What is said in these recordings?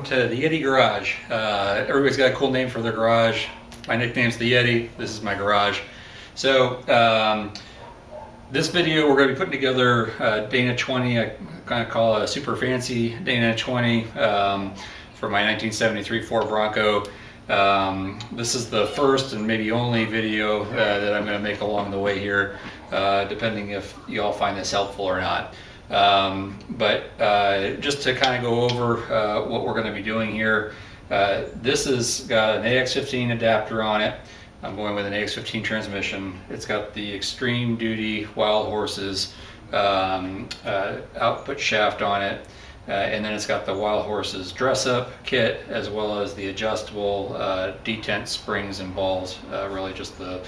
welcome to the Yeti garage. Everybody's got a cool name for their garage. My nickname's the Yeti. This is my garage. So this video we're going to be putting together Dana 20. I kind of call it a super fancy Dana 20 for my 1973 Ford Bronco. This is the first and maybe only video that I'm going to make along the way here, depending if you all find this helpful or not. But just to kind of go over what we're going to be doing here, this has got an AX15 adapter on it. I'm going with an AX15 transmission. It's got the Extreme Duty Wild Horses output shaft on it, and then it's got the Wild Horses dress up kit as well as the adjustable detent springs and balls. Really just the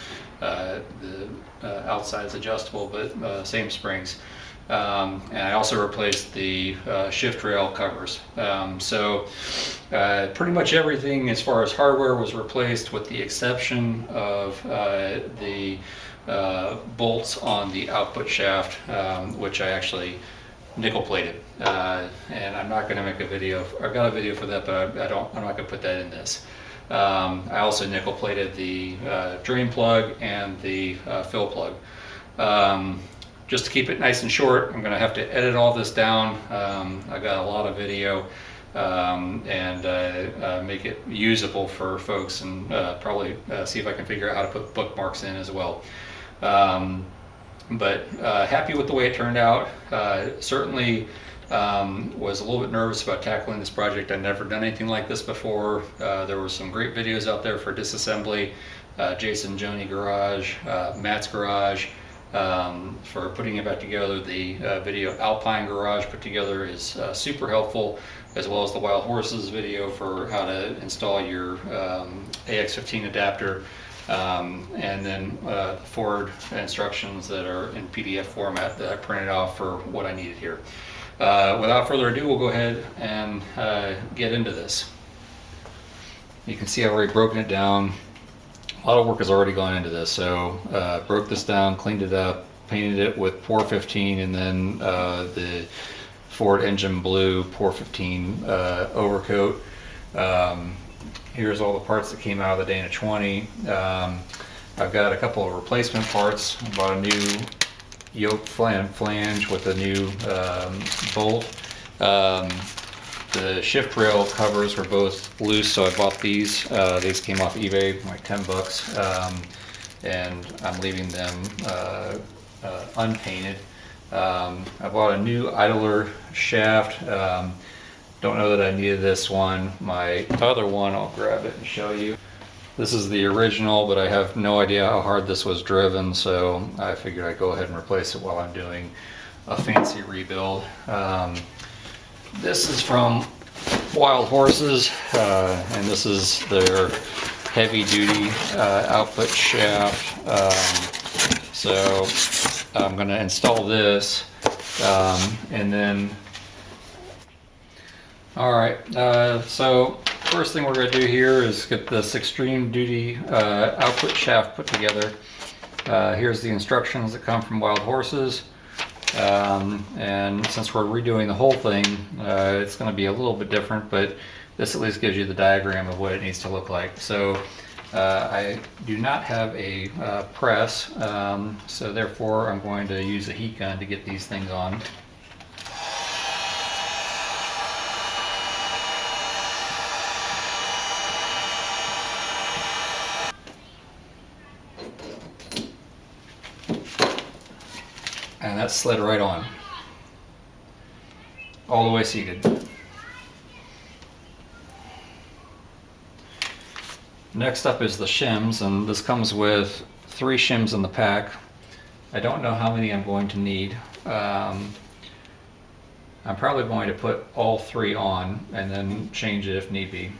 outside's adjustable, but same springs. And I also replaced the shift rail covers. So pretty much everything as far as hardware was replaced with the exception of the bolts on the output shaft, which I actually nickel plated. And I'm not going to make a video. I've got a video for that, but I'm not going to put that in this. I also nickel plated the drain plug and the fill plug. Just to keep it nice and short, I'm going to have to edit all this down. I got a lot of video and make it usable for folks, and probably see if I can figure out how to put bookmarks in as well. But happy with the way it turned out. Certainly was a little bit nervous about tackling this project. I'd never done anything like this before. There were some great videos out there for disassembly. Jason Joni Garage, Matt's Garage. For putting it back together. The video Alpine Garage put together is super helpful, as well as the Wild Horses video for how to install your AX15 adapter, and then the Ford instructions that are in PDF format that I printed off for what I needed here. Without further ado, we'll go ahead and get into this. You can see I've already broken it down. A lot of work has already gone into this, so broke this down, cleaned it up, painted it with Pour 15, and then the Ford Engine Blue Pour 15 overcoat. Here's all the parts that came out of the Dana 20. I've got a couple of replacement parts. I bought a new yoke flange with a new bolt. The shift rail covers were both loose, so I bought these. These came off eBay, like 10 bucks, and I'm leaving them unpainted. I bought a new idler shaft. Don't know that I needed this one. My other one, I'll grab it and show you. This is the original, but I have no idea how hard this was driven, so I figured I'd go ahead and replace it while I'm doing a fancy rebuild. This is from Wild Horses, and this is their heavy duty output shaft. So I'm going to install this, and then, alright, so first thing we're going to do here is get this Extreme Duty output shaft put together. Here's the instructions that come from Wild Horses. And since we're redoing the whole thing, it's going to be a little bit different, but this at least gives you the diagram of what it needs to look like. So I do not have a press, so therefore I'm going to use a heat gun to get these things on. And that slid right on, all the way seated. Next up is the shims, and this comes with 3 shims in the pack. I don't know how many I'm going to need. I'm probably going to put all 3 on and then change it if need be.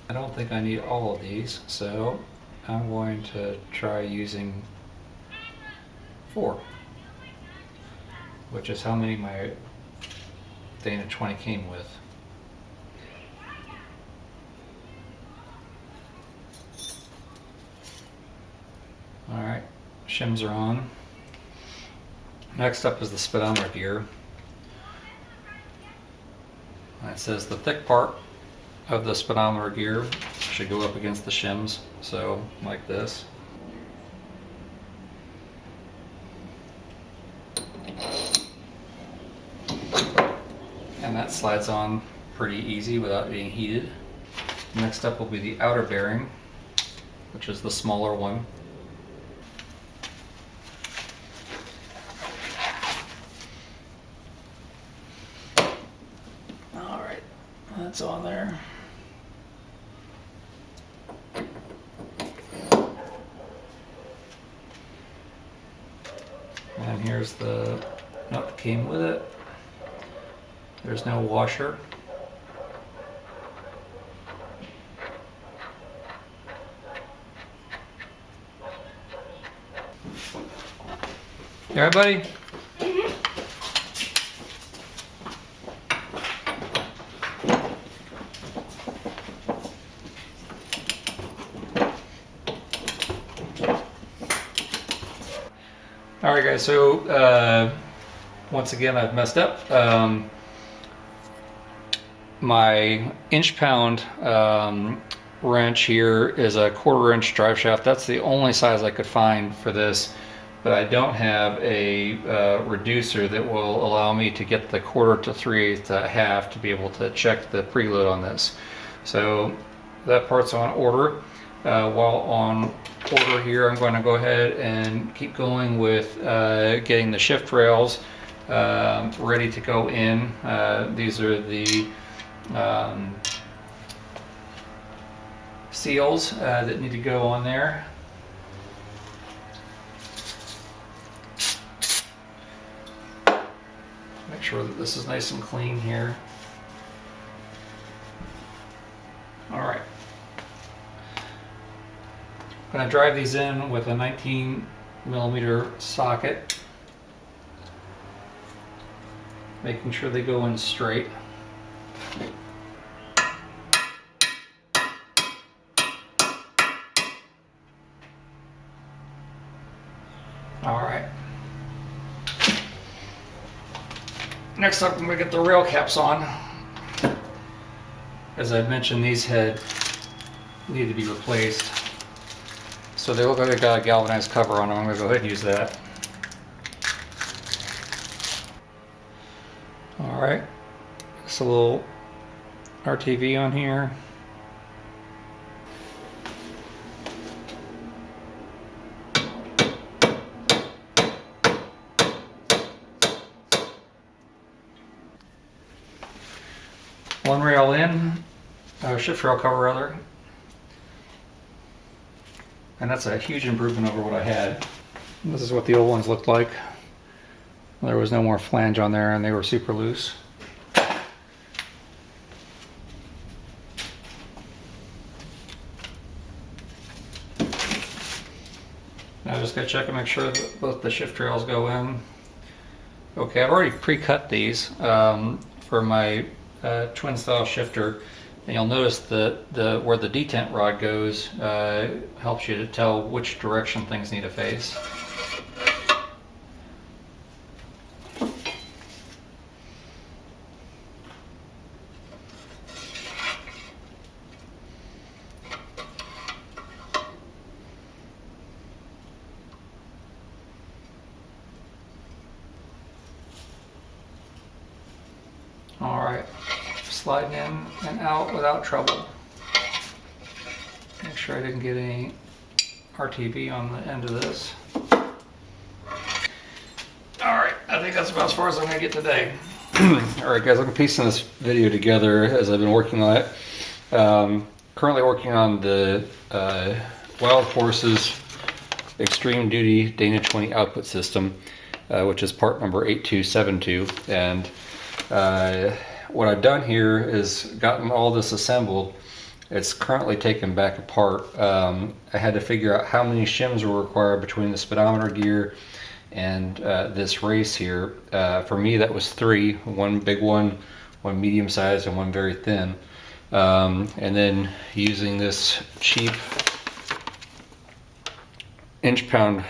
I don't think I need all of these, so I'm going to try using 4, which is how many my Dana 20 came with. Alright, shims are on. Next up is the speedometer gear. it says the thick part of the speedometer gear should go up against the shims, so like this. And that slides on pretty easy without being heated. Next up will be the outer bearing, which is the smaller one. Alright, that's on there. And here's the nut that came with it. There's no washer. You alright, buddy? Alright guys, so once again I've messed up. My inch-pound wrench here is a 1/4 inch drive shaft. That's the only size I could find for this, but I don't have a reducer that will allow me to get the 1/4 to 3/8 to 1/2 to be able to check the preload on this. So that part's on order. While on order here, I'm going to go ahead and keep going with getting the shift rails ready to go in. These are the seals that need to go on there. Make sure that this is nice and clean here. All right. I'm going to drive these in with a 19mm socket, making sure they go in straight. All right. Next up, I'm going to get the rail caps on. As I mentioned, these need to be replaced. So they look like they got a galvanized cover on them. I'm going to go ahead and use that. All right, just a little RTV on here. One rail in, shift rail cover rather. And that's a huge improvement over what I had. This is what the old ones looked like. There was no more flange on there and they were super loose. Now just gotta check and make sure that both the shift rails go in. Okay, I've already pre-cut these for my twin style shifter. And you'll notice that where the detent rod goes helps you to tell which direction things need to face. All right. Sliding in and out without trouble. Make sure I didn't get any RTV on the end of this. Alright, I think that's about as far as I'm going to get today. Alright guys, I'm piecing this video together as I've been working on it. Currently working on the Wild Horses Extreme Duty Dana 20 output system, which is part number 8272. And what I've done here is gotten all this assembled. It's currently taken back apart. I had to figure out how many shims were required between the speedometer gear and this race here. For me that was 3, one big one medium size and one very thin. And then using this cheap inch-pound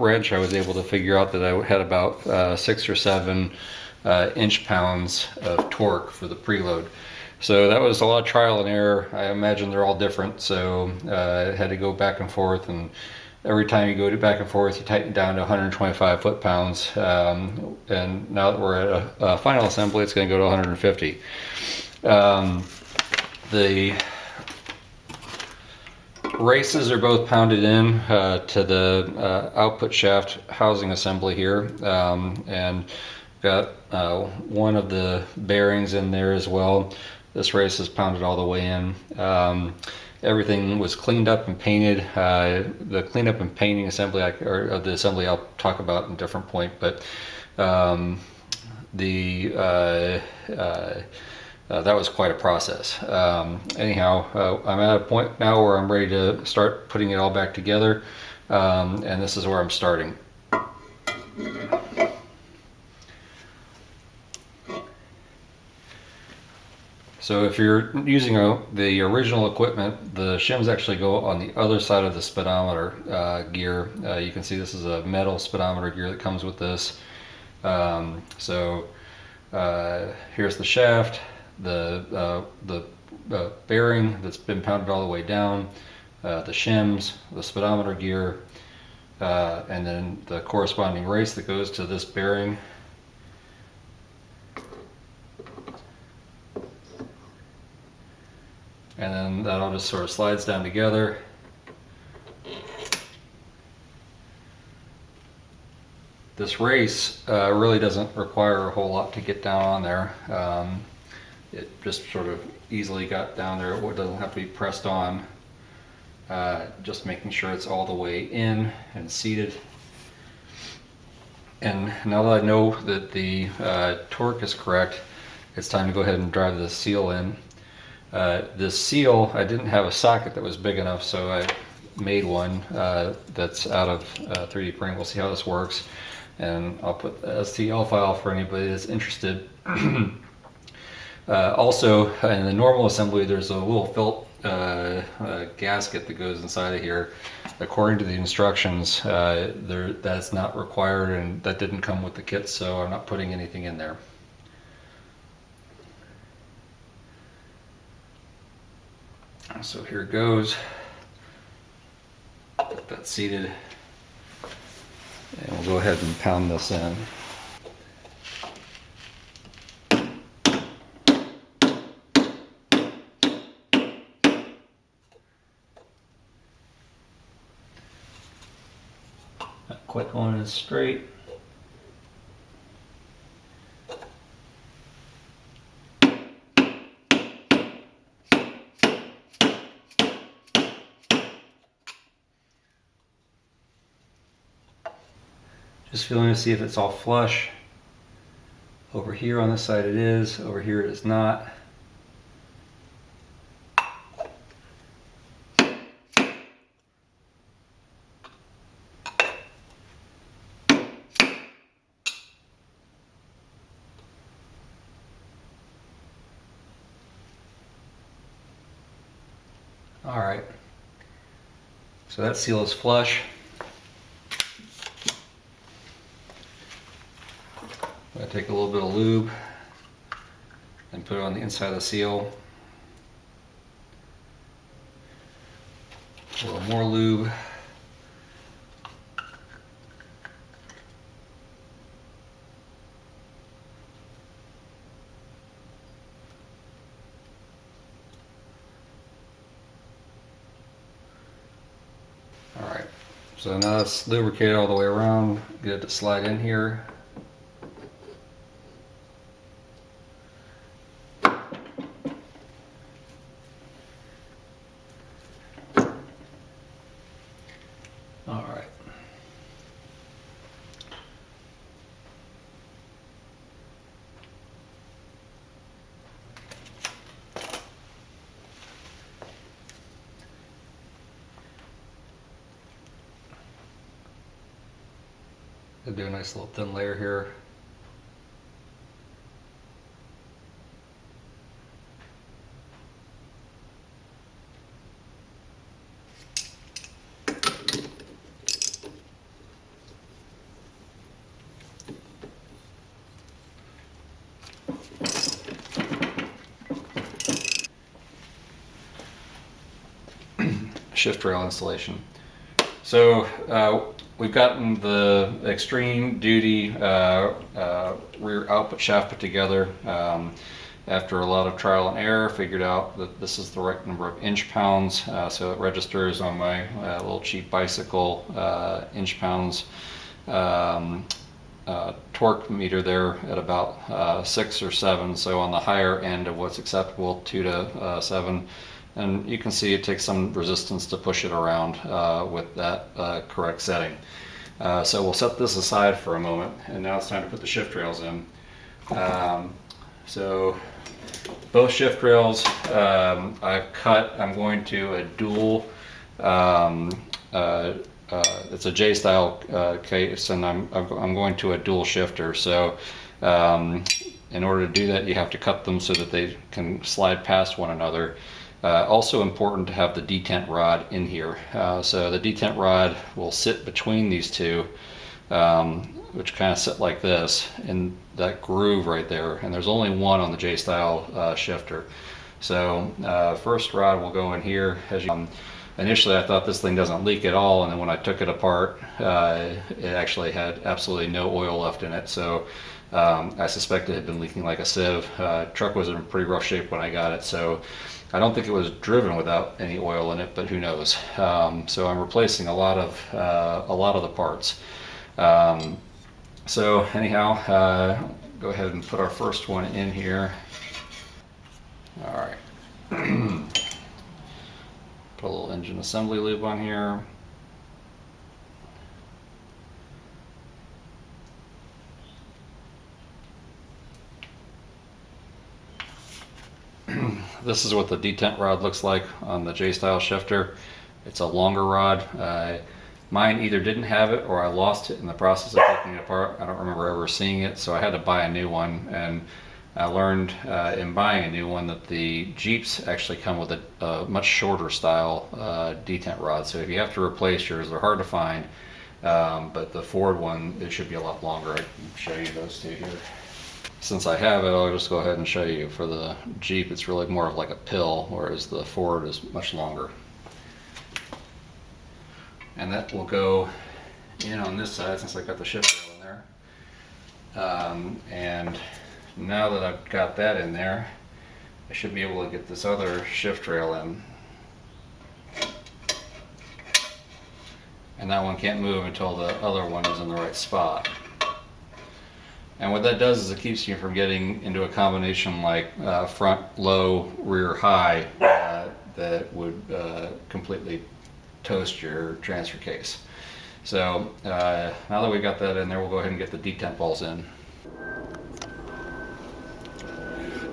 wrench, I was able to figure out that I had about 6 or 7 inch-pounds of torque for the preload. So that was a lot of trial and error. I imagine they're all different, so I had to go back and forth, and every time you go back and forth, you tighten down to 125 foot-pounds. And now that we're at a final assembly, it's going to go to 150. The races are both pounded in to the output shaft housing assembly here, and got one of the bearings in there as well. This race is pounded all the way in. Everything was cleaned up and painted. The cleanup and painting assembly, or the assembly, I'll talk about in a different point. But that was quite a process. Anyhow, I'm at a point now where I'm ready to start putting it all back together, and this is where I'm starting. So if you're using the original equipment, the shims actually go on the other side of the speedometer gear. You can see this is a metal speedometer gear that comes with this. Here's the shaft, the bearing that's been pounded all the way down, the shims, the speedometer gear, and then the corresponding race that goes to this bearing. And then that all just sort of slides down together. This race really doesn't require a whole lot to get down on there. It just sort of easily got down there. It doesn't have to be pressed on. Just making sure it's all the way in and seated. And now that I know that the torque is correct, it's time to go ahead and drive the seal in. This seal, I didn't have a socket that was big enough, so I made one that's out of 3D printing. We'll see how this works, and I'll put the STL file for anybody that's interested. Also, in the normal assembly, there's a little felt gasket that goes inside of here. According to the instructions, that's not required, and that didn't come with the kit, so I'm not putting anything in there. So here it goes. Get that seated, and we'll go ahead and pound this in. Not quite going as straight. Just feeling to see if it's all flush. Over here on this side it is, over here it is not. All right, so that seal is flush. I take a little bit of lube and put it on the inside of the seal. A little more lube. All right, so now it's lubricated all the way around. Get it to slide in here. All right. I'll do a nice little thin layer here. shift rail installation. So we've gotten the extreme duty rear output shaft put together. After a lot of trial and error, figured out that this is the right number of inch pounds, so it registers on my little cheap bicycle inch pounds torque meter there at about 6 or 7, so on the higher end of what's acceptable, 2 to 7. And you can see it takes some resistance to push it around with that correct setting. So we'll set this aside for a moment, and now it's time to put the shift rails in. So both shift rails I've cut. I'm going to a dual, it's a J-style case, and I'm going to a dual shifter. So in order to do that, you have to cut them so that they can slide past one another. Also important to have the detent rod in here. So the detent rod will sit between these two, which kind of sit like this in that groove right there, and there's only one on the J-style shifter. So first rod will go in here. As you, initially I thought this thing doesn't leak at all, and then when I took it apart, it actually had absolutely no oil left in it. So I suspect it had been leaking like a sieve. Truck was in pretty rough shape when I got it, so I don't think it was driven without any oil in it, but who knows. So I'm replacing a lot of the parts. So anyhow, go ahead and put our first one in here. All right. Put a little engine assembly lube on here. This is what the detent rod looks like on the J-style shifter. It's a longer rod. Mine either didn't have it or I lost it in the process of taking it apart. I don't remember ever seeing it, so I had to buy a new one. And I learned in buying a new one that the Jeeps actually come with a much shorter style detent rod. So if you have to replace yours, they're hard to find. But the Ford one, it should be a lot longer. I can show you those two here. Since I have it, I'll just go ahead and show you. For the Jeep, it's really more of like a pill, whereas the Ford is much longer. And that will go in on this side since I got the shift rail in there. And now that I've got that in there, I should be able to get this other shift rail in. And that one can't move until the other one is in the right spot. And what that does is it keeps you from getting into a combination like front low, rear high that would completely toast your transfer case. So now that we got that in there, we'll go ahead and get the detent balls in.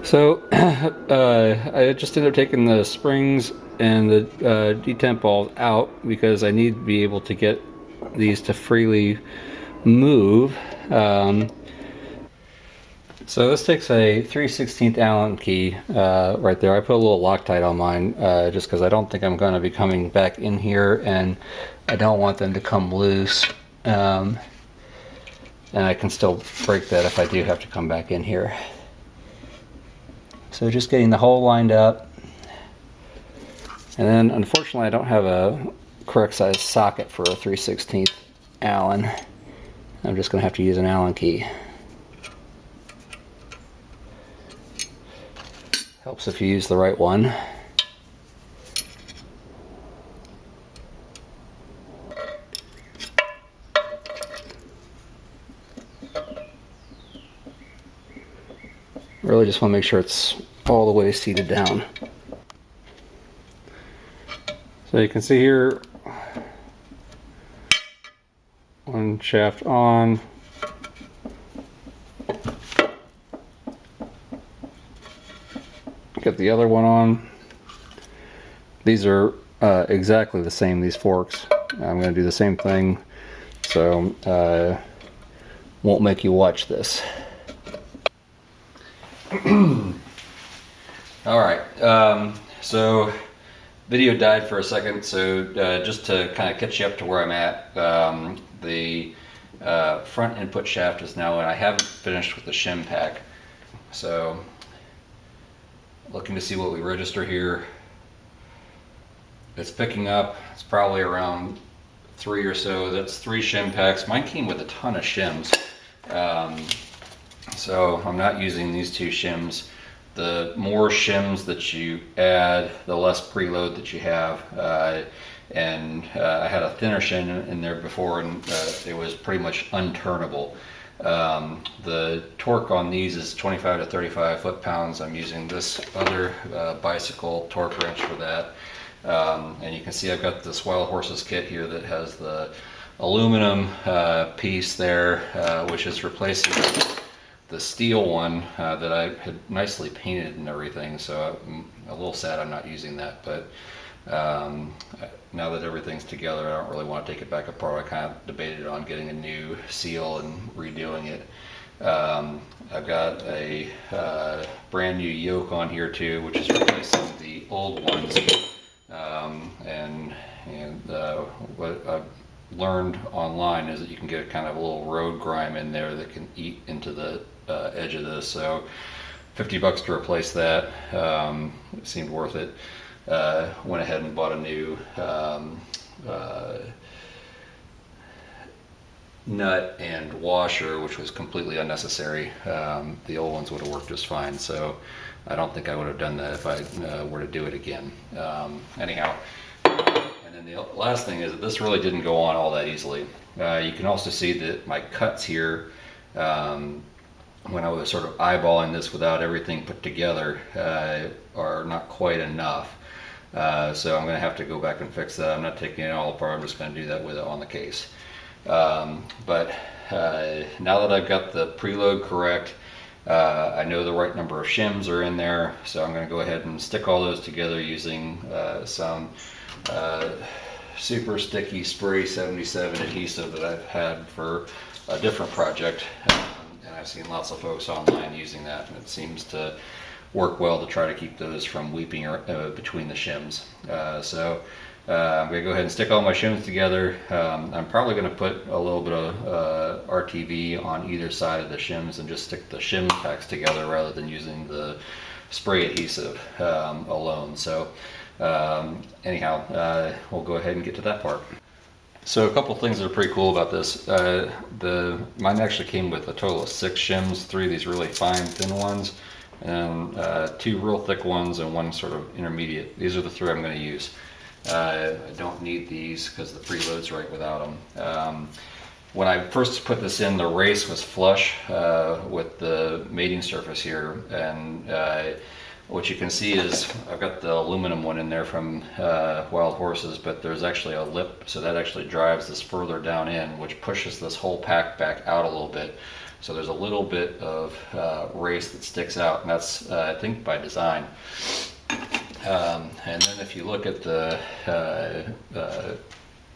So I just ended up taking the springs and the detent balls out because I need to be able to get these to freely move. So this takes a 3/16 Allen key right there. I put a little Loctite on mine just because I don't think I'm going to be coming back in here, and I don't want them to come loose. And I can still break that if I do have to come back in here. So just getting the hole lined up. And then unfortunately I don't have a correct size socket for a 3/16 Allen. I'm just going to have to use an Allen key. Helps if you use the right one. Really just want to make sure it's all the way seated down. So you can see here, one shaft on. Get the other one on. These are exactly the same, these forks. I'm going to do the same thing, so won't make you watch this. Alright, so video died for a second, so just to kind of catch you up to where I'm at, the front input shaft is now in. I haven't finished with the shim pack, so looking to see what we register here. It's picking up. It's probably around 3 or so. That's 3 shim packs. Mine came with a ton of shims. So I'm not using these 2 shims. The more shims that you add, the less preload that you have. I had a thinner shim in there before, and it was pretty much unturnable. The torque on these is 25 to 35 foot-pounds. I'm using this other bicycle torque wrench for that. And you can see I've got this Wild Horses kit here that has the aluminum piece there, which is replacing the steel one that I had nicely painted and everything. So I'm a little sad I'm not using that, but now that everything's together, I don't really want to take it back apart. I kind of debated on getting a new seal and redoing it. I've got a brand new yoke on here too, which is replacing the old ones. What I've learned online is that you can get kind of a little road grime in there that can eat into the edge of this. So $50 to replace that. It seemed worth it. Went ahead and bought a new nut and washer, which was completely unnecessary. The old ones would have worked just fine, so I don't think I would have done that if I were to do it again. Anyhow, and then the last thing is that this really didn't go on all that easily. You can also see that my cuts here, when I was sort of eyeballing this without everything put together, are not quite enough. So I'm going to have to go back and fix that. I'm not taking it all apart. I'm just going to do that with it on the case. But now that I've got the preload correct, I know the right number of shims are in there, so I'm going to go ahead and stick all those together using some super sticky spray 77 adhesive that I've had for a different project. And I've seen lots of folks online using that, and it seems to work well to try to keep those from weeping between the shims. I'm going to go ahead and stick all my shims together. I'm probably going to put a little bit of RTV on either side of the shims and just stick the shim packs together rather than using the spray adhesive alone. So anyhow, we'll go ahead and get to that part. So a couple of things that are pretty cool about this. Mine actually came with a total of 6 shims, 3 of these really fine thin ones, and 2 real thick ones and 1 sort of intermediate. These are the 3 I'm going to use. I don't need these because the preload's right without them. When I first put this in, the race was flush with the mating surface here, and what you can see is I've got the aluminum one in there from Wild Horses, but there's actually a lip, so that actually drives this further down in, which pushes this whole pack back out a little bit. So there's a little bit of race that sticks out, and that's I think by design. And then if you look at the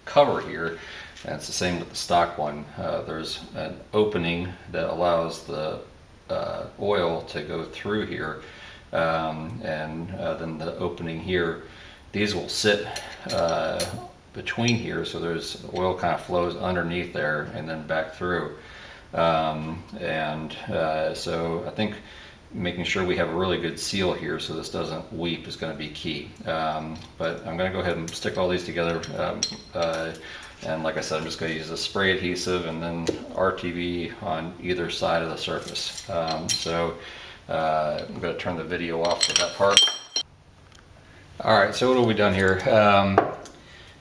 cover here, and it's the same with the stock one, there's an opening that allows the oil to go through here, and then the opening here. These will sit between here, so there's the oil kind of flows underneath there and then back through. So I think making sure we have a really good seal here so this doesn't weep is going to be key. But I'm going to go ahead and stick all these together. And like I said, I'm just going to use a spray adhesive and then RTV on either side of the surface. I'm going to turn the video off for that part. Alright, so what have we done here?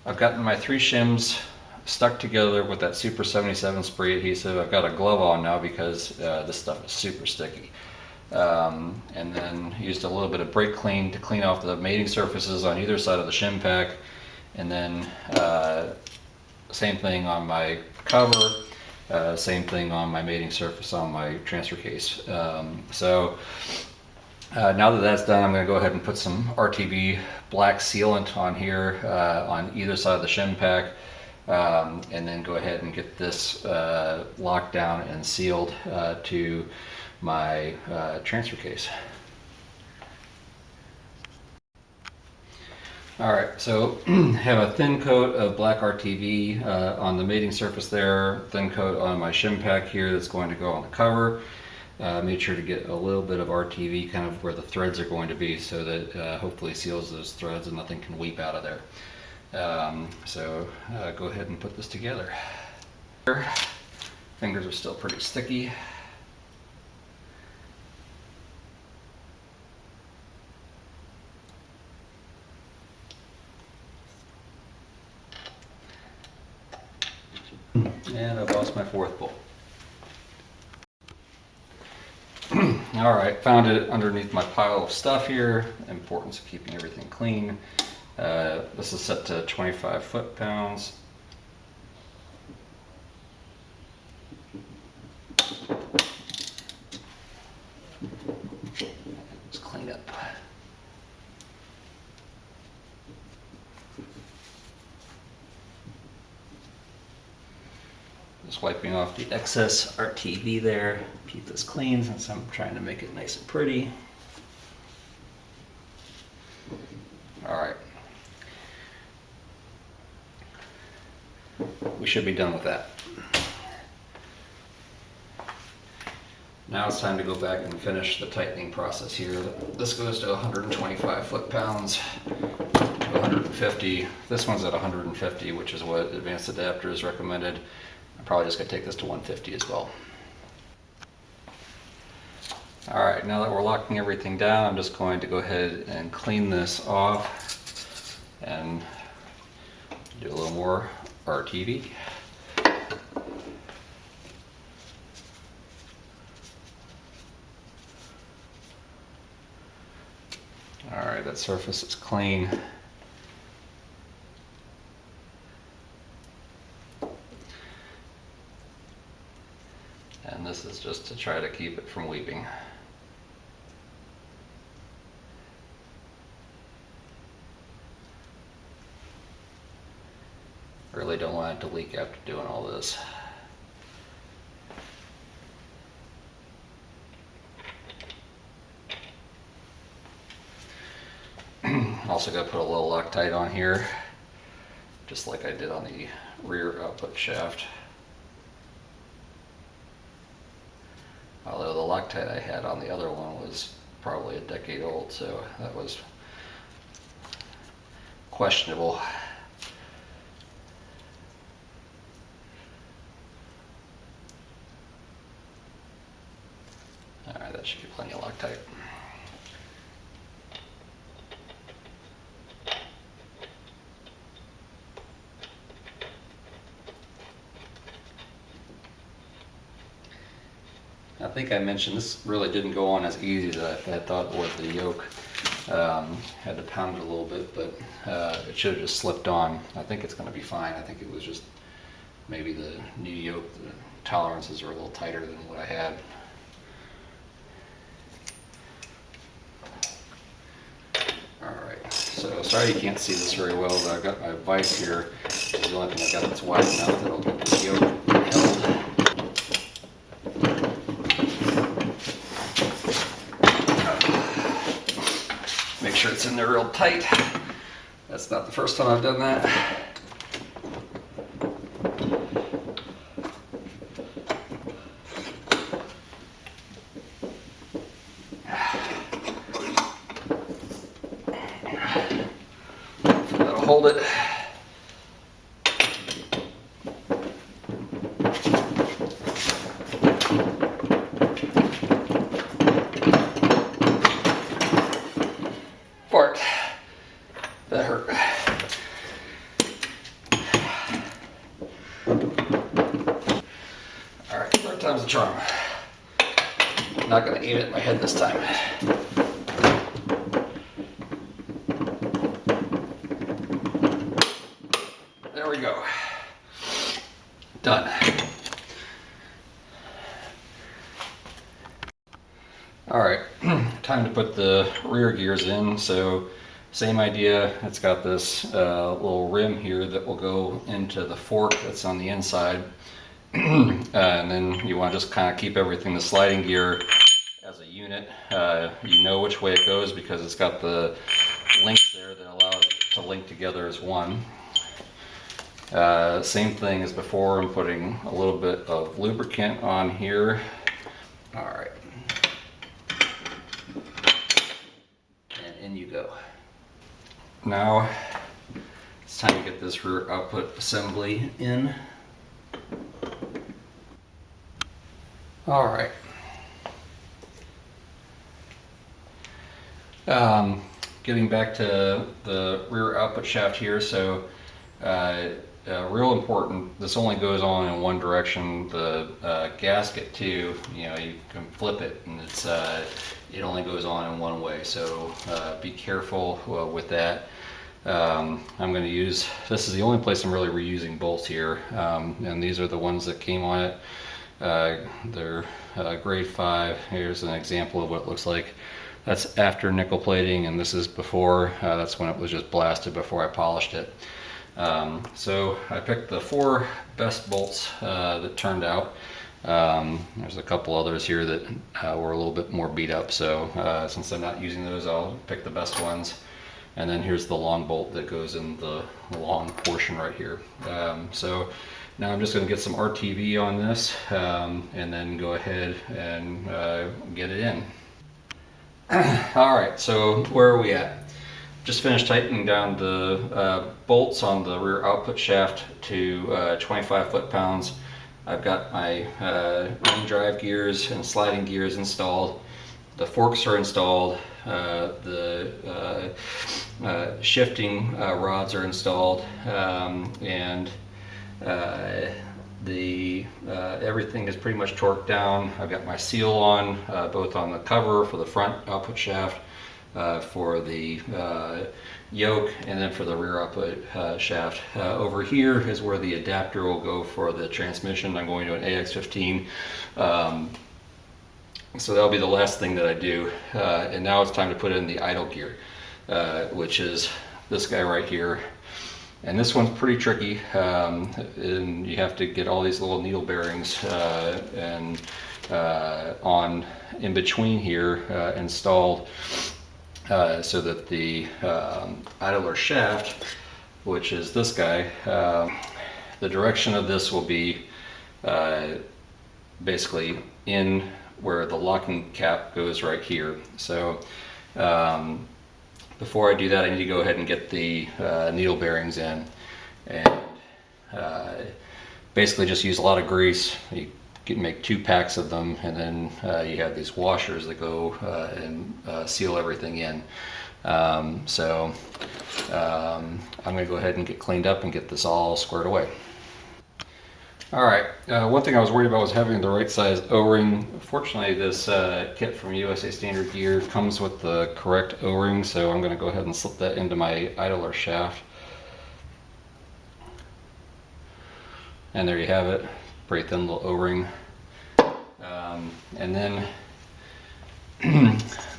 I've gotten my 3 shims stuck together with that Super 77 spray adhesive. I've got a glove on now because this stuff is super sticky. And then used a little bit of brake clean to clean off the mating surfaces on either side of the shim pack. And then same thing on my cover, same thing on my mating surface on my transfer case. Now that that's done, I'm going to go ahead and put some RTV black sealant on here on either side of the shim pack, and then go ahead and get this locked down and sealed to my transfer case. Alright, so have a thin coat of black RTV on the mating surface there, thin coat on my shim pack here that's going to go on the cover. made sure to get a little bit of RTV kind of where the threads are going to be, so that hopefully seals those threads and nothing can weep out of there. Go ahead and put this together. Fingers are still pretty sticky. And I've lost my fourth bolt. Alright, found it underneath my pile of stuff here. Importance of keeping everything clean. This is set to 25 foot-pounds. Let's clean up. Just wiping off the excess RTV there. Keep this clean since I'm trying to make it nice and pretty. Alright. We should be done with that. Now it's time to go back and finish the tightening process here. This goes to 125 foot-pounds, to 150. This one's at 150, which is what Advanced Adapter is recommended. I'm probably just going to take this to 150 as well. Alright, now that we're locking everything down, I'm just going to go ahead and clean this off and do a little more RTV. Alright, that surface is clean. And this is just to try to keep it from weeping. Really don't want it to leak after doing all this. Also got to put a little Loctite on here, just like I did on the rear output shaft. Although the Loctite I had on the other one was probably a decade old, so that was questionable. Alright, that should be plenty of Loctite. I think I mentioned this really didn't go on as easy as I had thought with the yoke. Had to pound it a little bit, but it should have just slipped on. I think it's going to be fine. I think it was just maybe the new yoke, the tolerances are a little tighter than what I had. Alright, so sorry you can't see this very well, but I've got my vise here. This is the only thing I've got that's wide enough that'll get this yoke held. Make sure it's in there real tight. That's not the first time I've done that. So that'll hold it. Fart. That hurt. Alright, third time's a charm. I'm not going to aim it in my head this time. There we go. Done. Alright, time to put the rear gears in. So same idea, it's got this little rim here that will go into the fork that's on the inside. And then you want to just kind of keep everything, the sliding gear as a unit. You know which way it goes because it's got the links there that allow it to link together as one. Same thing as before, I'm putting a little bit of lubricant on here. Alright, in you go. Now it's time to get this rear output assembly in. All right. Getting back to the rear output shaft here, so real important, this only goes on in one direction. The gasket too, you can flip it and it only goes on in one way, so be careful with that. I'm going to use, this is the only place I'm really reusing bolts here, and these are the ones that came on it. They're grade 5. Here's an example of what it looks like. That's after nickel plating, and this is before. That's when it was just blasted before I polished it. So I picked the 4 best bolts that turned out. There's a couple others here that were a little bit more beat up, so since I'm not using those, I'll pick the best ones. And then here's the long bolt that goes in the long portion right here. So now I'm just going to get some RTV on this and then go ahead and get it in. Alright, so where are we at? Just finished tightening down the bolts on the rear output shaft to 25 foot-pounds. I've got my main drive gears and sliding gears installed. The forks are installed. The shifting rods are installed, and everything is pretty much torqued down. I've got my seal on, both on the cover for the front output shaft, for the yoke, and then for the rear output shaft. Over here is where the adapter will go for the transmission. I'm going to an AX15. So that'll be the last thing that I do. And now it's time to put in the idle gear, which is this guy right here. And this one's pretty tricky, and you have to get all these little needle bearings and on in between here installed, so that the idler shaft, which is this guy, the direction of this will be basically in where the locking cap goes right here. So before I do that, I need to go ahead and get the needle bearings in, and basically just use a lot of grease. You can make 2 packs of them, and then you have these washers that go and seal everything in. So I'm going to go ahead and get cleaned up and get this all squared away. Alright, one thing I was worried about was having the right size O-ring. Fortunately, this kit from USA Standard Gear comes with the correct O-ring, so I'm going to go ahead and slip that into my idler shaft. And there you have it, pretty thin little O-ring. And then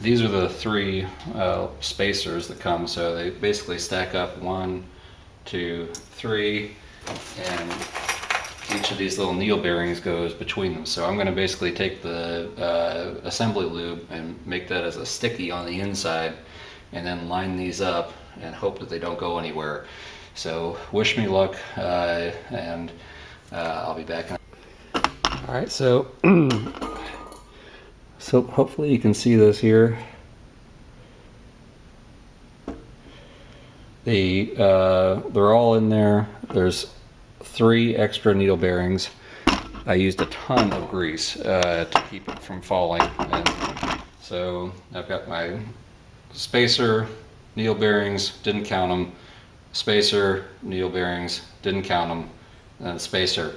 these are the 3 spacers that come, so they basically stack up 1, 2, 3, and each of these little needle bearings goes between them. So I'm going to basically take the assembly lube and make that as a sticky on the inside, and then line these up and hope that they don't go anywhere. So wish me luck, and I'll be back. Alright, so hopefully you can see this here. They're all in there. There's 3 extra needle bearings. I used a ton of grease to keep it from falling, and so I've got my spacer, needle bearings, didn't count them, spacer, needle bearings, didn't count them, and the spacer.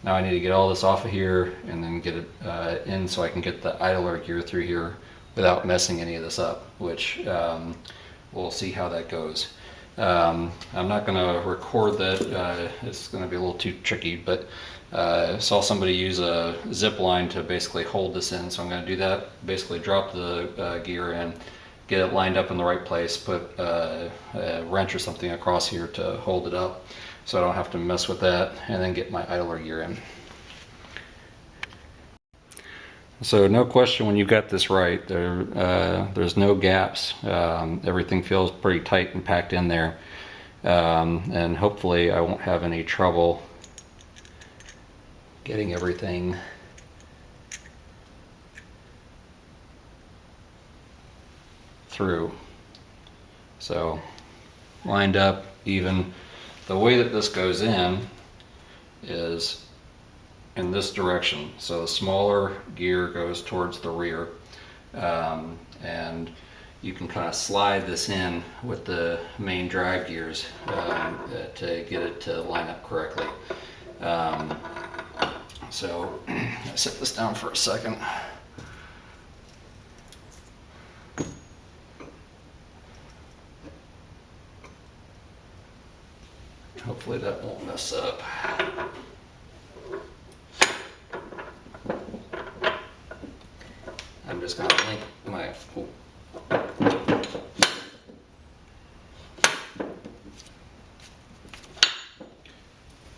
Now I need to get all this off of here and then get it in so I can get the idler gear through here without messing any of this up, which we'll see how that goes. I'm not going to record that, it's going to be a little too tricky, but I saw somebody use a zip line to basically hold this in, so I'm going to do that. Basically drop the gear in, get it lined up in the right place, put a wrench or something across here to hold it up so I don't have to mess with that, and then get my idler gear in. So no question, when you got this right, there's no gaps. Everything feels pretty tight and packed in there, and hopefully I won't have any trouble getting everything through. So lined up even. The way that this goes in is in this direction. So the smaller gear goes towards the rear, and you can kind of slide this in with the main drive gears to get it to line up correctly. So I'll set this down for a second. Hopefully that won't mess up. I'm just gonna link my,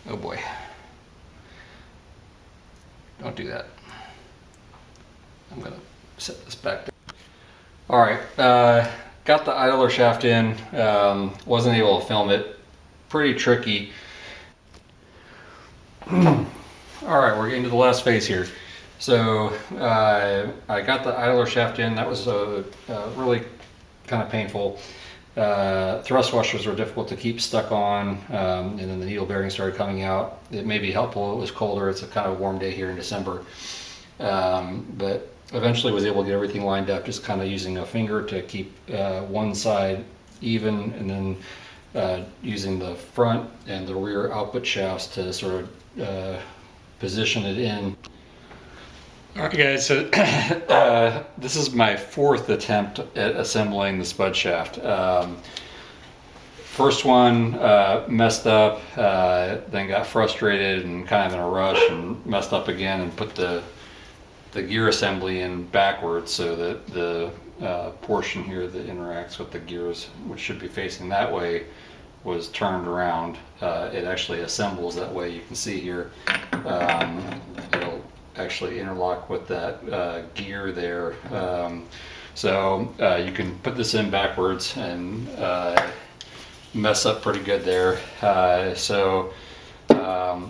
oh boy. Don't do that. I'm gonna set this back down. All right, got the idler shaft in. Wasn't able to film it. Pretty tricky. All right, we're getting to the last phase here. So I got the idler shaft in. That was really kind of painful. Thrust washers were difficult to keep stuck on, and then the needle bearing started coming out. It may be helpful. It was colder. It's a kind of warm day here in December, but eventually was able to get everything lined up, just kind of using a finger to keep one side even, and then using the front and the rear output shafts to sort of position it in. All right, guys, so this is my fourth attempt at assembling the spud shaft. First one messed up, then got frustrated and kind of in a rush and messed up again and put the gear assembly in backwards so that the portion here that interacts with the gears, which should be facing that way, was turned around. It actually assembles that way. You can see here it'll actually interlock with that gear there. So you can put this in backwards and mess up pretty good there.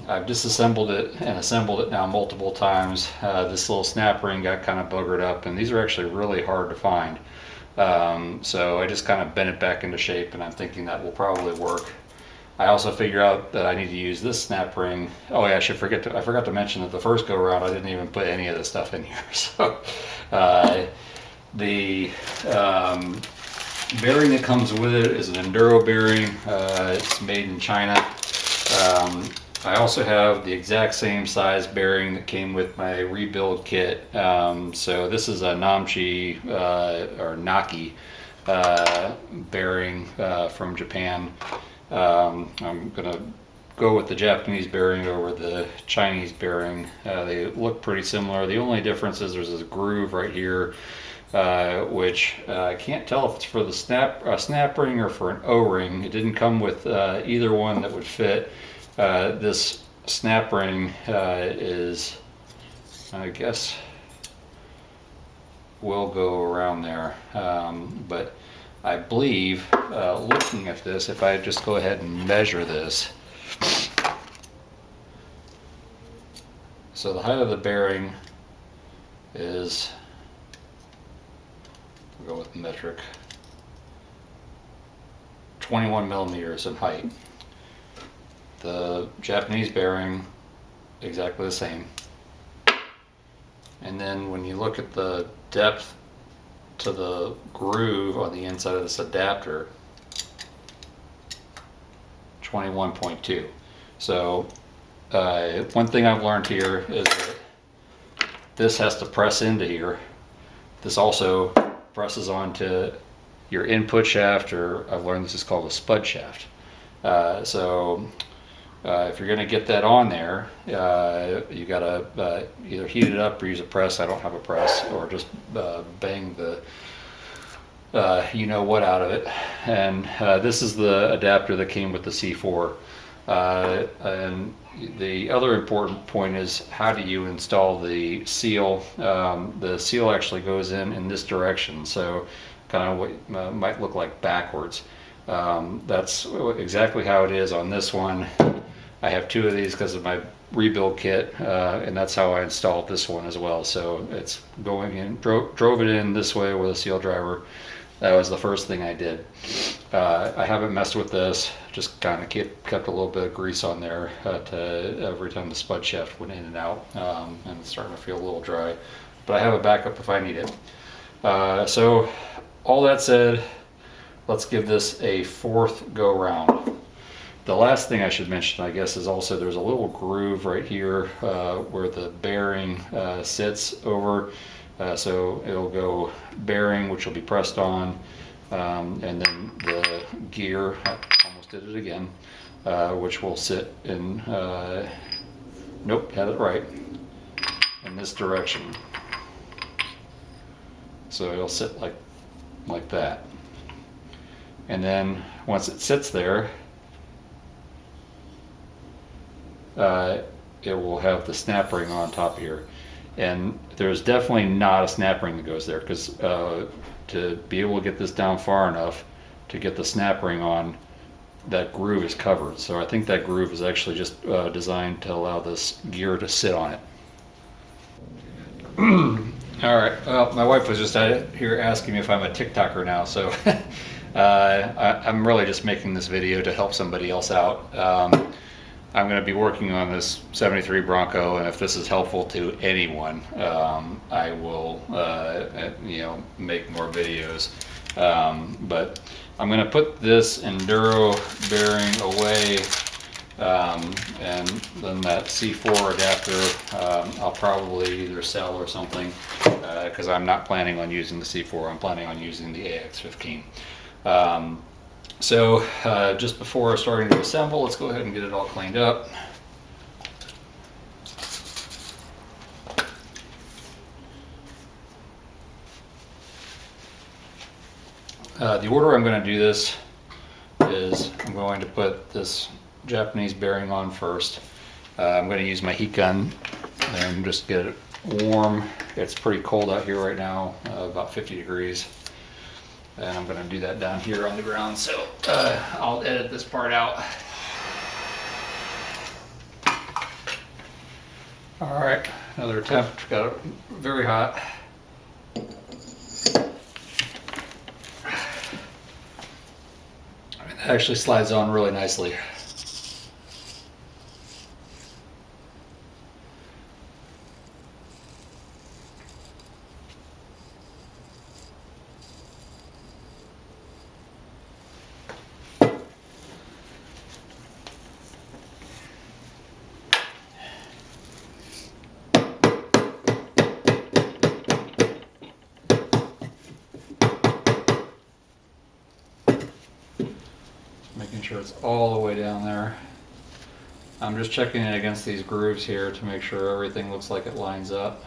I've disassembled it and assembled it now multiple times. This little snap ring got kind of buggered up, and these are actually really hard to find. So I just kind of bent it back into shape, and I'm thinking that will probably work. I also figured out that I need to use this snap ring. Oh yeah, I forgot to mention that the first go around I didn't even put any of this stuff in here. So the bearing that comes with it is an enduro bearing. It's made in China. I also have the exact same size bearing that came with my rebuild kit. So this is a Namchi or Naki bearing from Japan. I'm gonna go with the Japanese bearing over the Chinese bearing. They look pretty similar. The only difference is there's a groove right here, which I can't tell if it's for the snap ring or for an O-ring. It didn't come with either one that would fit. This snap ring is, I guess, will go around there, but I believe, looking at this, if I just go ahead and measure this, so the height of the bearing is, we'll go with metric, 21 millimeters in height. The Japanese bearing, exactly the same. And then when you look at the depth to the groove on the inside of this adapter, 21.2. So one thing I've learned here is that this has to press into here. This also presses onto your input shaft, or I've learned this is called a spud shaft. If you're going to get that on there, you got to either heat it up or use a press. I don't have a press, or just bang the you know what out of it. And this is the adapter that came with the C4. And the other important point is, how do you install the seal? The seal actually goes in this direction, so kind of what might look like backwards. That's exactly how it is on this one. I have two of these because of my rebuild kit, and that's how I installed this one as well. So it's going in, drove it in this way with a seal driver, That was the first thing I did. I haven't messed with this, just kind of kept a little bit of grease on there to every time the spud shaft went in and out, and it's starting to feel a little dry, but I have a backup if I need it. So all that said, let's give this a fourth go round. The last thing I should mention, I guess, is also there's a little groove right here where the bearing sits over. So it'll go bearing, which will be pressed on, and then the gear, I almost did it again, which will sit in, nope, had it right, in this direction. So it'll sit like that. And then once it sits there, it will have the snap ring on top here. And there's definitely not a snap ring that goes there, because to be able to get this down far enough to get the snap ring on, that groove is covered. So I think that groove is actually just designed to allow this gear to sit on it. All right, well, my wife was just here asking me if I'm a TikToker now, so I'm really just making this video to help somebody else out. I'm going to be working on this 73 Bronco, and if this is helpful to anyone, I will, make more videos. But I'm going to put this enduro bearing away, and then that C4 adapter I'll probably either sell or something, because I'm not planning on using the C4. I'm planning on using the AX15. So just before starting to assemble, let's go ahead and get it all cleaned up. The order I'm going to do this is I'm going to put this Japanese bearing on first. I'm going to use my heat gun and just get it warm. It's pretty cold out here right now, about 50 degrees. And I'm going to do that down here on the ground, so I'll edit this part out. All right, another attempt. Got it very hot. It actually slides on really nicely. Making sure it's all the way down there. I'm just checking it against these grooves here to make sure everything looks like it lines up.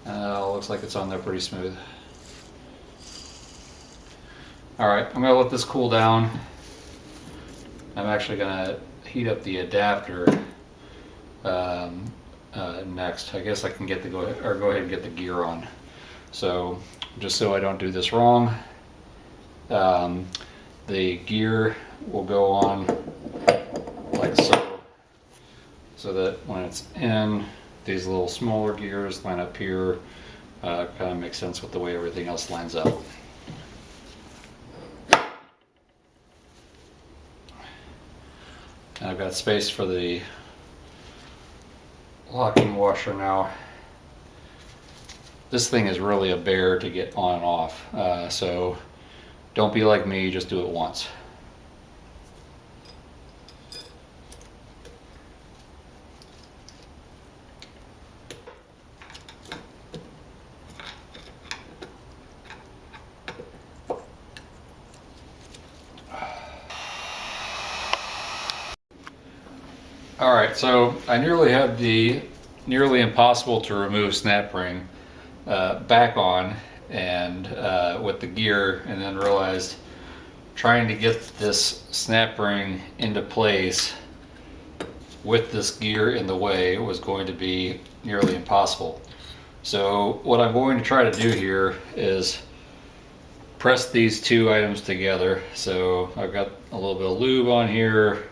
Looks like it's on there pretty smooth. Alright, I'm going to let this cool down. I'm actually going to heat up the adapter next. I guess I can get go ahead and get the gear on. So just so I don't do this wrong, the gear will go on like so that when it's in, these little smaller gears line up here. Kind of makes sense with the way everything else lines up. And I've got space for the locking washer now. This thing is really a bear to get on and off, so don't be like me, just do it once. All right, so I nearly had the nearly impossible to remove snap ring back on and with the gear, and then realized trying to get this snap ring into place with this gear in the way was going to be nearly impossible. So what I'm going to try to do here is press these two items together. So I've got a little bit of lube on here.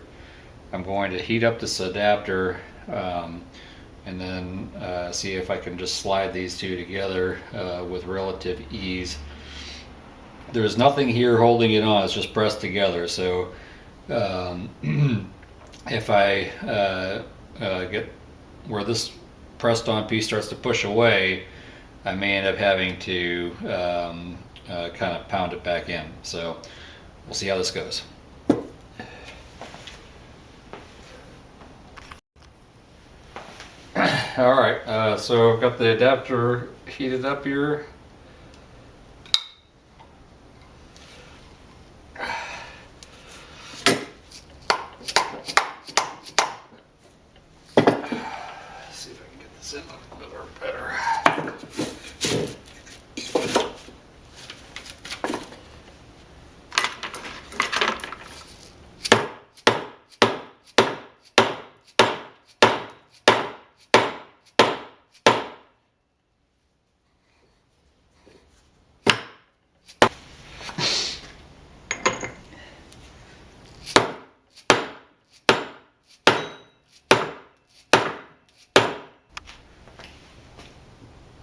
I'm going to heat up this adapter and then see if I can just slide these two together with relative ease. there's nothing here holding it on. It's just pressed together. So if I get where this pressed on piece starts to push away, I may end up having to kind of pound it back in. So we'll see how this goes. All right, so I've got the adapter heated up here. See if I can get this in a little better.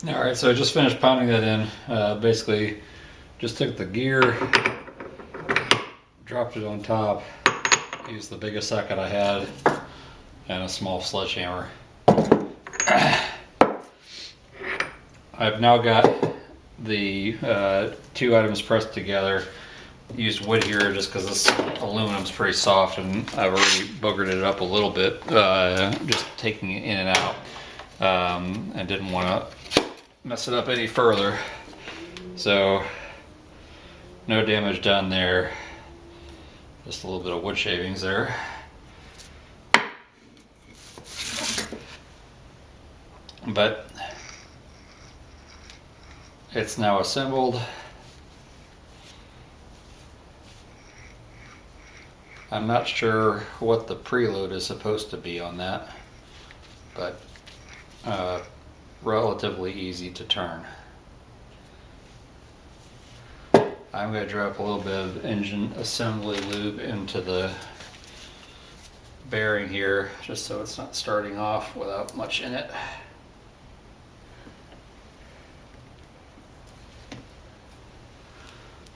All right, so I just finished pounding that in. Basically, just took the gear, dropped it on top, used the biggest socket I had, and a small sledgehammer. I've now got the two items pressed together. Used wood here just because this aluminum's pretty soft, and I've already boogered it up a little bit, just taking it in and out. I didn't want to mess it up any further, so no damage done there, just a little bit of wood shavings there. But it's now assembled. I'm not sure what the preload is supposed to be on that, but relatively easy to turn. I'm going to drop a little bit of engine assembly lube into the bearing here, just so it's not starting off without much in it.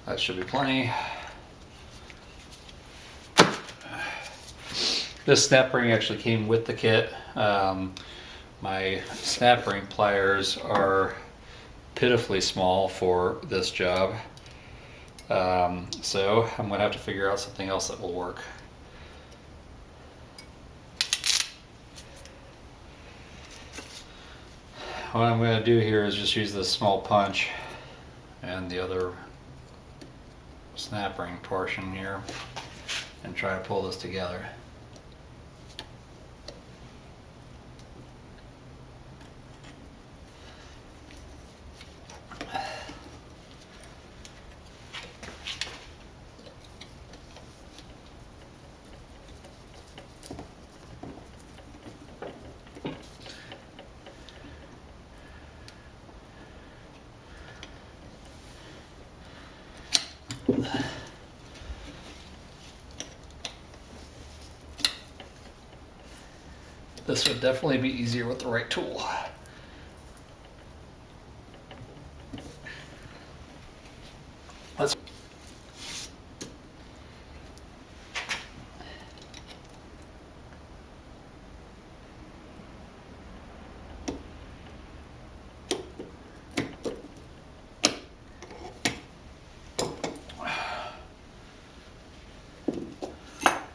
That should be plenty. This snap ring actually came with the kit. My snap ring pliers are pitifully small for this job, so I'm going to have to figure out something else that will work. What I'm going to do here is just use this small punch and the other snap ring portion here and try to pull this together. This would definitely be easier with the right tool. Let's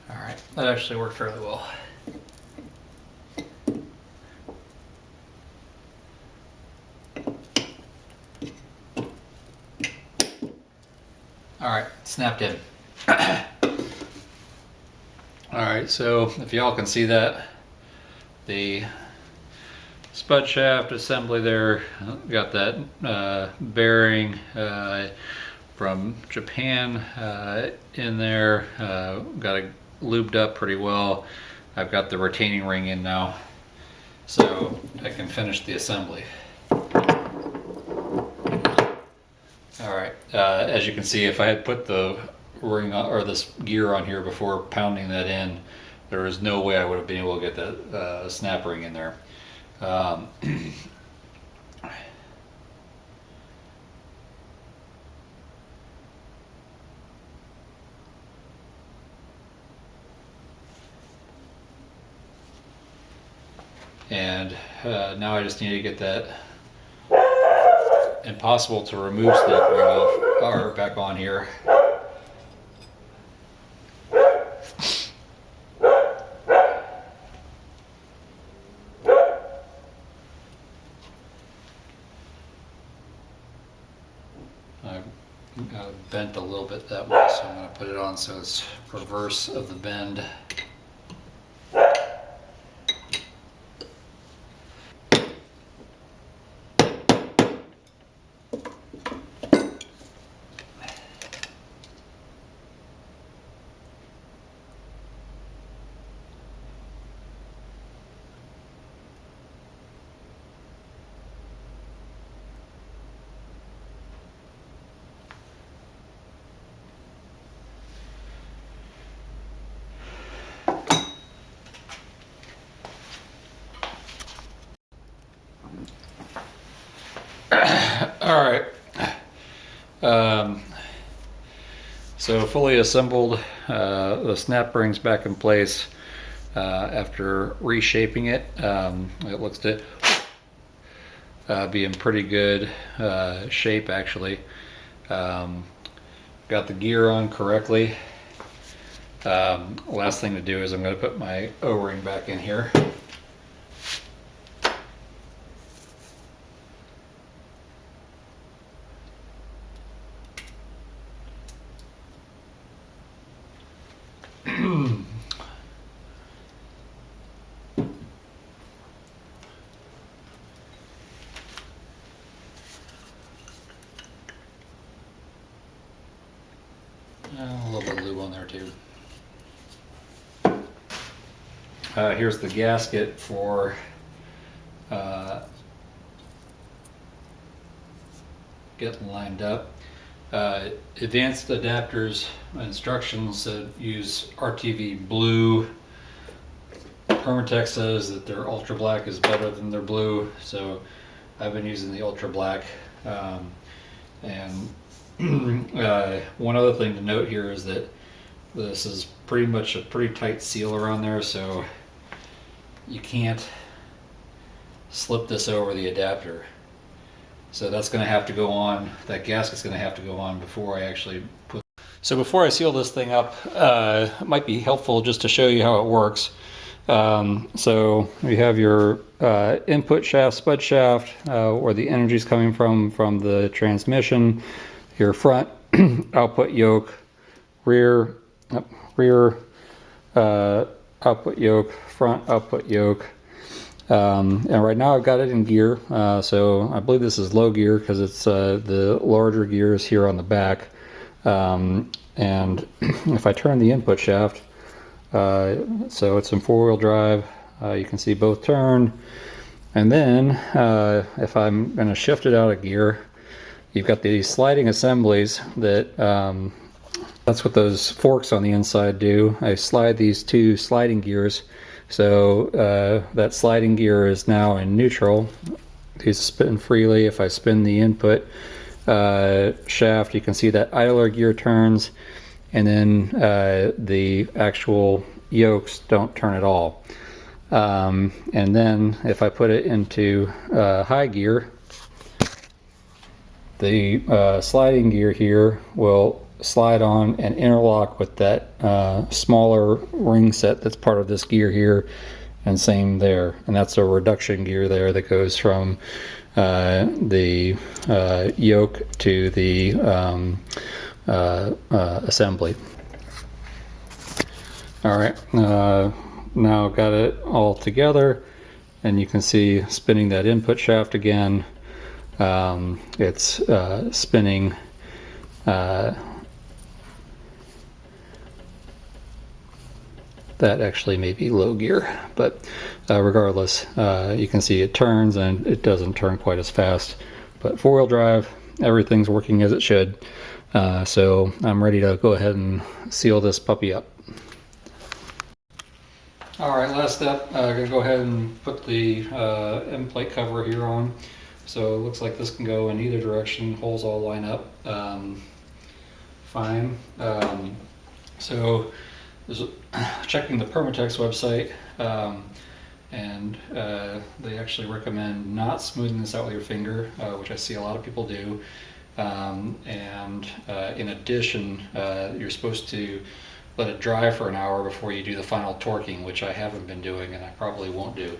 all right, that actually worked fairly well. All right, snapped in. All right, so if y'all can see that, the spud shaft assembly there, got that bearing from Japan in there, got it lubed up pretty well. I've got the retaining ring in now, so I can finish the assembly. All right, as you can see, if I had put the ring on, or this gear on here before pounding that in, there is no way I would have been able to get that snap ring in there. And now I just need to get that impossible to remove snap ring off, or back on here. I bent a little bit that way, so I'm going to put it on so it's reverse of the bend. All right. So fully assembled, the snap ring's back in place after reshaping it. It looks to be in pretty good shape, actually. Got the gear on correctly. Last thing to do is I'm going to put my O-ring back in here. A little bit of lube on there too. Here's the gasket for getting lined up. Advanced adapters instructions use RTV blue. Permatex says that their ultra black is better than their blue, so I've been using the ultra black. And one other thing to note here is that this is pretty much a pretty tight seal around there, so you can't slip this over the adapter. So that's going to have to go on, that gasket's going to have to go on before I actually put. So before I seal this thing up, it might be helpful just to show you how it works. So you have your input shaft, spud shaft, where the energy is coming from the transmission, your front output yoke, rear output yoke, front output yoke. And right now I've got it in gear, so I believe this is low gear because it's the larger gears here on the back. And if I turn the input shaft, so it's in four-wheel drive, you can see both turn. And then if I'm going to shift it out of gear, you've got these sliding assemblies that that's what those forks on the inside do. I slide these two sliding gears. So that sliding gear is now in neutral. These spin freely. If I spin the input shaft, you can see that idler gear turns, and then the actual yokes don't turn at all. And then if I put it into high gear, the sliding gear here will slide on and interlock with that smaller ring set that's part of this gear here, and same there. And that's a reduction gear there that goes from the yoke to the assembly. All right, now got it all together, and you can see spinning that input shaft again. It's spinning that actually may be low gear, but regardless, you can see it turns, and it doesn't turn quite as fast. But four-wheel drive, everything's working as it should. So I'm ready to go ahead and seal this puppy up. All right, last step, I'm gonna go ahead and put the end plate cover here on. So it looks like this can go in either direction, holes all line up fine. So checking the Permatex website, and they actually recommend not smoothing this out with your finger, which I see a lot of people do. In addition, you're supposed to let it dry for an hour before you do the final torquing, which I haven't been doing and I probably won't do.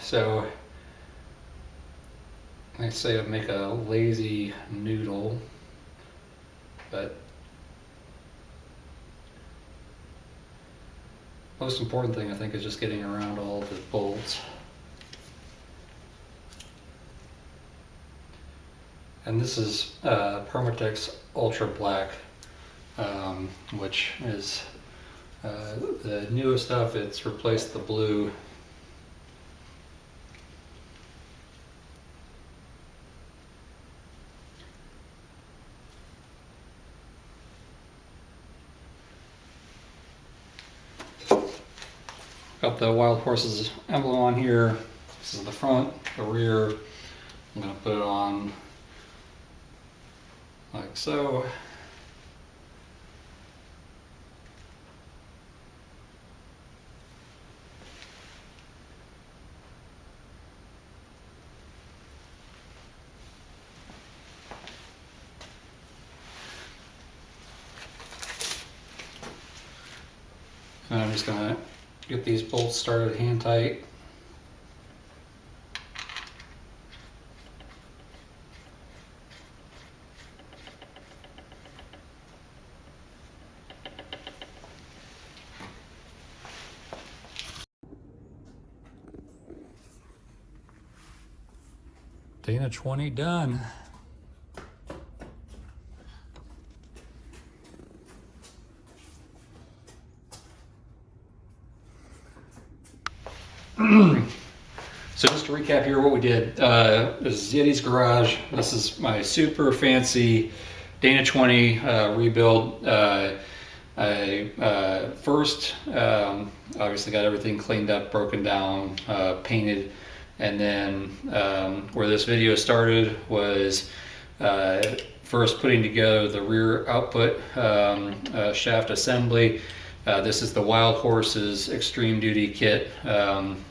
So I say to make a lazy noodle, but most important thing I think is just getting around all of the bolts. And this is Permatex Ultra Black, which is the newest stuff. It's replaced the blue. Got the Wild Horses emblem on here. This is the front, the rear. I'm going to put it on like so. And I'm just going to get these bolts started hand tight. Dana 20 done. So just to recap here what we did, this is Yeti's garage. This is my super fancy Dana 20 rebuild. I first obviously got everything cleaned up, broken down, painted, and then where this video started was first putting together the rear output shaft assembly. This is the Wild Horses Extreme Duty kit,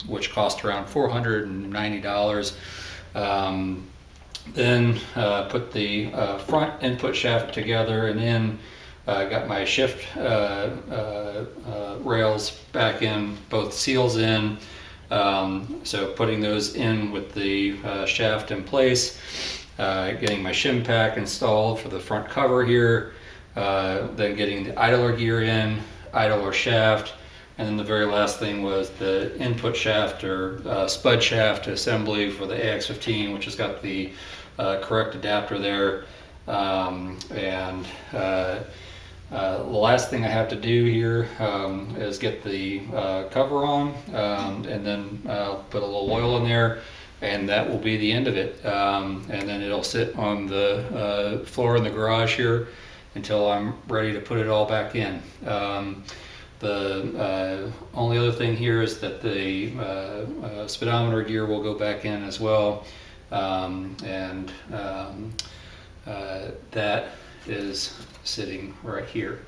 which cost around $490. Then put the front input shaft together, and then got my shift rails back in, both seals in. So putting those in with the shaft in place, getting my shim pack installed for the front cover here, then getting the idler gear in, idler shaft, and then the very last thing was the input shaft or spud shaft assembly for the AX15, which has got the correct adapter there. The last thing I have to do here is get the cover on, and then put a little oil in there, and that will be the end of it. And then it'll sit on the floor in the garage here until I'm ready to put it all back in. The only other thing here is that the speedometer gear will go back in as well, that is sitting right here.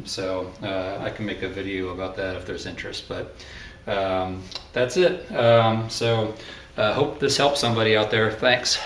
So I can make a video about that if there's interest, but that's it. So hope this helps somebody out there. Thanks.